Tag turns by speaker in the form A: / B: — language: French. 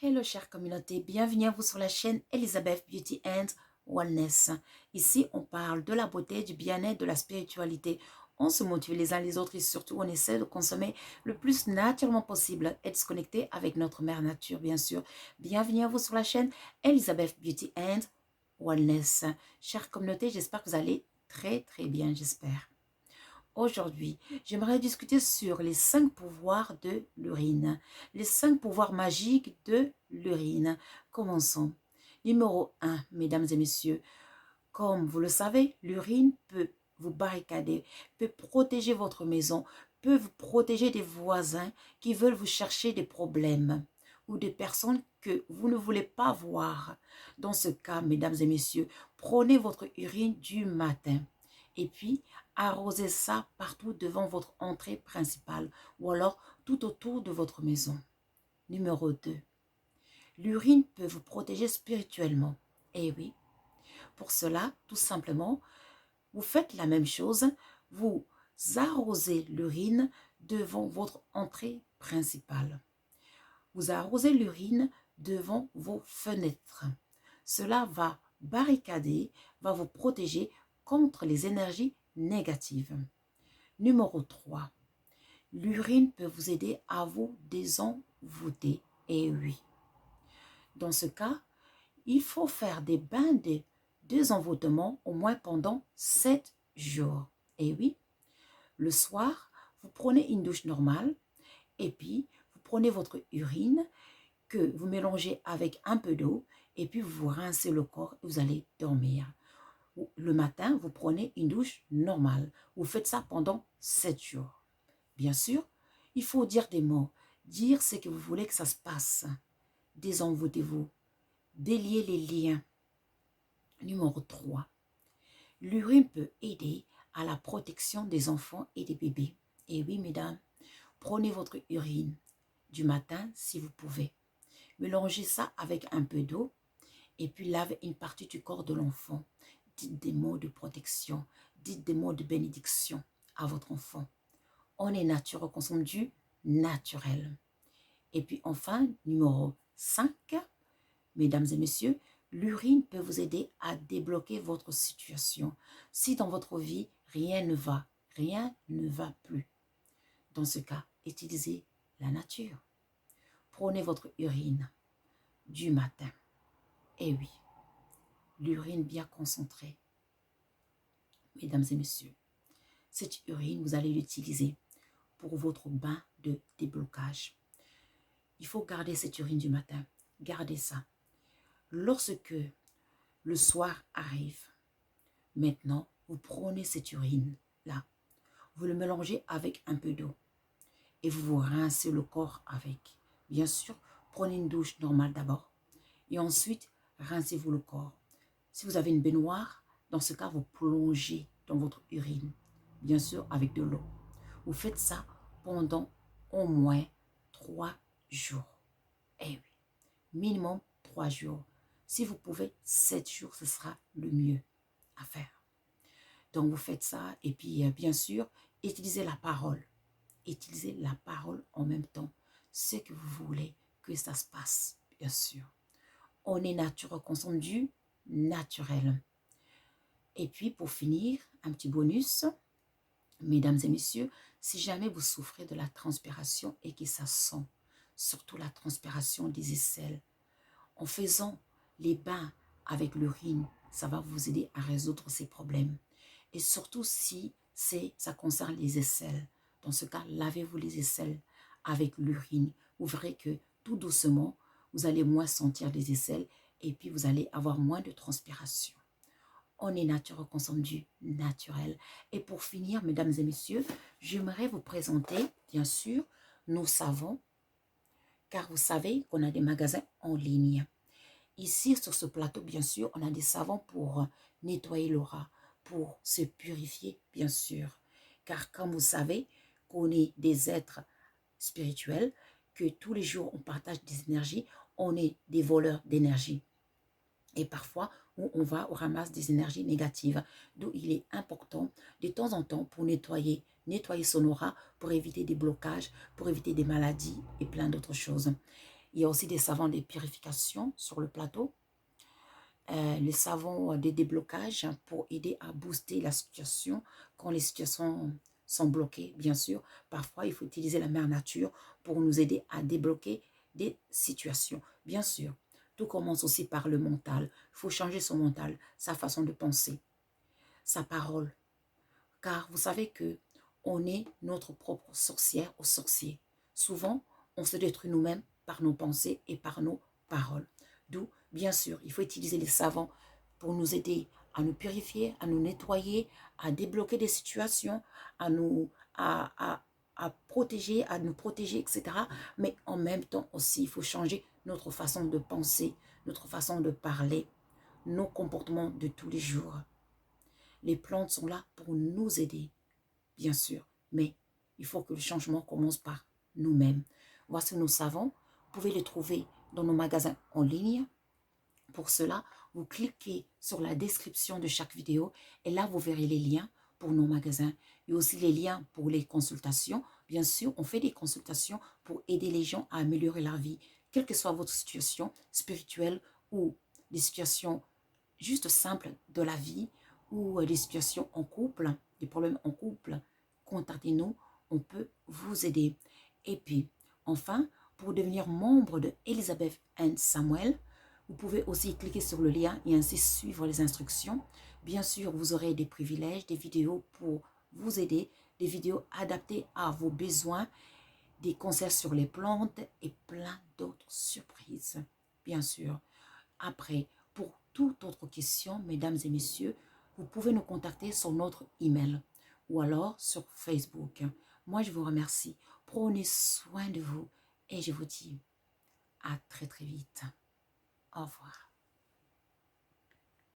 A: Hello chère communauté, bienvenue à vous sur la chaîne Elizabeth Beauty and Wellness. Ici, on parle de la beauté, du bien-être, de la spiritualité. On se motive les uns les autres et surtout, on essaie de consommer le plus naturellement possible et de se connecter avec notre mère nature, bien sûr. Bienvenue à vous sur la chaîne Elizabeth Beauty and Wellness. Chère communauté, j'espère que vous allez très bien, j'espère. Aujourd'hui, j'aimerais discuter sur les 5 pouvoirs de l'urine. Les 5 pouvoirs magiques de l'urine. Commençons. Numéro 1, mesdames et messieurs. Comme vous le savez, l'urine peut vous barricader, peut protéger votre maison, peut vous protéger des voisins qui veulent vous chercher des problèmes ou des personnes que vous ne voulez pas voir. Dans ce cas, mesdames et messieurs, prenez votre urine du matin et puis arrosez ça partout devant votre entrée principale ou alors tout autour de votre maison. Numéro 2. L'urine peut vous protéger spirituellement. Eh oui, pour cela, tout simplement, vous faites la même chose, vous arrosez l'urine devant votre entrée principale. Vous arrosez l'urine devant vos fenêtres. Cela va barricader, va vous protéger contre les énergies négatives. Numéro 3. L'urine peut vous aider à vous désenvoûter. Et oui. Dans ce cas, il faut faire des bains de désenvoûtement au moins pendant 7 jours. Et oui, le soir, vous prenez une douche normale et puis vous prenez votre urine que vous mélangez avec un peu d'eau et puis vous rincez le corps et vous allez dormir. Le matin, vous prenez une douche normale. Vous faites ça pendant 7 jours. Bien sûr, il faut dire des mots. Dire ce que vous voulez que ça se passe. Désenvoûtez-vous. Déliez les liens. Numéro 3. L'urine peut aider à la protection des enfants et des bébés. Et oui, mesdames, prenez votre urine du matin si vous pouvez. Mélangez ça avec un peu d'eau et puis lavez une partie du corps de l'enfant. Dites des mots de protection, dites des mots de bénédiction à votre enfant. On est naturel, on consomme du naturel. Et puis enfin, numéro 5, mesdames et messieurs, l'urine peut vous aider à débloquer votre situation. Si dans votre vie, rien ne va plus. Dans ce cas, utilisez la nature. Prenez votre urine du matin. Et oui, l'urine bien concentrée. Mesdames et messieurs, cette urine, vous allez l'utiliser pour votre bain de déblocage. Il faut garder cette urine du matin. Gardez ça. Lorsque le soir arrive, maintenant, vous prenez cette urine-là. Vous le mélangez avec un peu d'eau. Et vous vous rincez le corps avec. Bien sûr, prenez une douche normale d'abord. Et ensuite, rincez-vous le corps. Si vous avez une baignoire, dans ce cas, vous plongez dans votre urine. Bien sûr, avec de l'eau. Vous faites ça pendant au moins 3 jours. Eh oui, minimum 3 jours. Si vous pouvez, 7 jours, ce sera le mieux à faire. Donc, vous faites ça et puis, bien sûr, utilisez la parole. Utilisez la parole en même temps. Ce que vous voulez que ça se passe, bien sûr. On est naturel, on consomme du naturel. Et puis, pour finir, un petit bonus. Mesdames et messieurs, si jamais vous souffrez de la transpiration et que ça sent, surtout la transpiration des aisselles, en faisant les bains avec l'urine, ça va vous aider à résoudre ces problèmes. Et surtout si ça concerne les aisselles. Dans ce cas, lavez-vous les aisselles avec l'urine. Vous verrez que tout doucement, vous allez moins sentir les aisselles et puis vous allez avoir moins de transpiration. On est naturel, on consomme du naturel. Et pour finir, mesdames et messieurs, j'aimerais vous présenter, bien sûr, nos savons, car vous savez qu'on a des magasins en ligne. Ici, sur ce plateau, bien sûr, on a des savons pour nettoyer l'aura, pour se purifier, bien sûr. Car comme vous savez qu'on est des êtres spirituels, que tous les jours on partage des énergies, on est des voleurs d'énergie. Et parfois, on va au ramasse des énergies négatives. D'où il est important, de temps en temps, pour nettoyer son aura, pour éviter des blocages, pour éviter des maladies et plein d'autres choses. Il y a aussi des savons de purification sur le plateau. Les savons de déblocage pour aider à booster la situation quand les situations sont bloquées, bien sûr. Parfois, il faut utiliser la mère nature pour nous aider à débloquer des situations, bien sûr. Tout commence aussi par le mental. Il faut changer son mental, sa façon de penser, sa parole. Car vous savez que on est notre propre sorcière ou sorcier. Souvent, on se détruit nous-mêmes par nos pensées et par nos paroles. D'où, bien sûr, il faut utiliser les savons pour nous aider à nous purifier, à nous nettoyer, à débloquer des situations, à nous à protéger, à nous protéger, etc. Mais en même temps aussi, il faut changer notre façon de penser, notre façon de parler, nos comportements de tous les jours. Les plantes sont là pour nous aider, bien sûr, mais il faut que le changement commence par nous-mêmes. Voici nos savons. Vous pouvez les trouver dans nos magasins en ligne. Pour cela, vous cliquez sur la description de chaque vidéo et là, vous verrez les liens pour nos magasins et aussi les liens pour les consultations. Bien sûr, on fait des consultations pour aider les gens à améliorer leur vie, quelle que soit votre situation spirituelle ou des situations juste simples de la vie ou des situations en couple, des problèmes en couple. Contactez-nous, on peut vous aider. Et puis, enfin, pour devenir membre de Elizabeth and Samuel, vous pouvez aussi cliquer sur le lien et ainsi suivre les instructions. Bien sûr, vous aurez des privilèges, des vidéos pour vous aider, des vidéos adaptées à vos besoins, des conseils sur les plantes et plein d'autres surprises. Bien sûr, après, pour toute autre question, mesdames et messieurs, vous pouvez nous contacter sur notre email ou alors sur Facebook. Moi, je vous remercie. Prenez soin de vous et je vous dis à très très vite. Au revoir.